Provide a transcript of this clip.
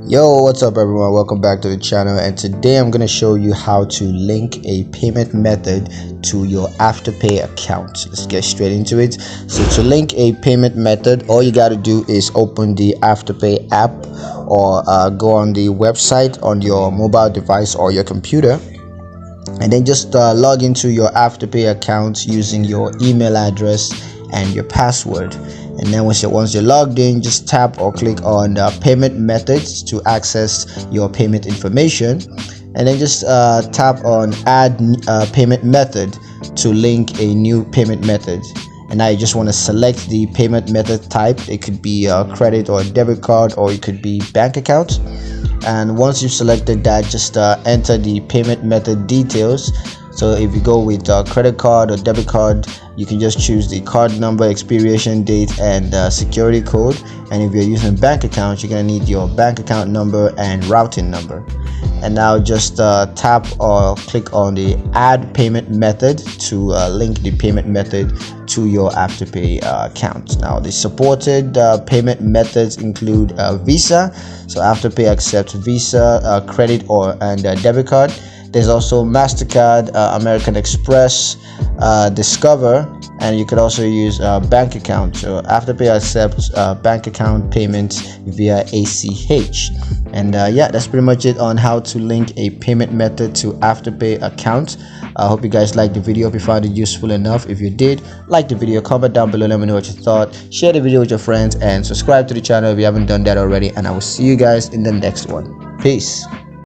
Yo, what's up everyone? Welcome back to the channel, and today I'm going to show you how to link a payment method to your Afterpay account. Let's get straight into it. So to link a payment method, all you got to do is open the Afterpay app or go on the website on your mobile device or your computer, and then just log into your Afterpay account using your email address and your password. And then once you're logged in, just tap or click on payment methods to access your payment information, and then just tap on add payment method to link a new payment method. And now you just want to select the payment method type. It could be a credit or a debit card, or it could be bank account. And once you've selected that, just enter the payment method details. So if you go with credit card or debit card, you can just choose the card number, expiration date, and security code. And if you're using bank account, you're gonna need your bank account number and routing number. And now just tap or click on the add payment method to link the payment method to your Afterpay account. Now the supported payment methods include Visa. So Afterpay accepts Visa, credit and debit card. There's also MasterCard, American Express, Discover, and you could also use bank account. So Afterpay accepts bank account payments via ACH. And yeah, that's pretty much it on how to link a payment method to Afterpay account. I hope you guys liked the video. If you found it useful enough, if you did, like the video, comment down below, let me know what you thought, share the video with your friends, and subscribe to the channel if you haven't done that already. And I will see you guys in the next one. Peace.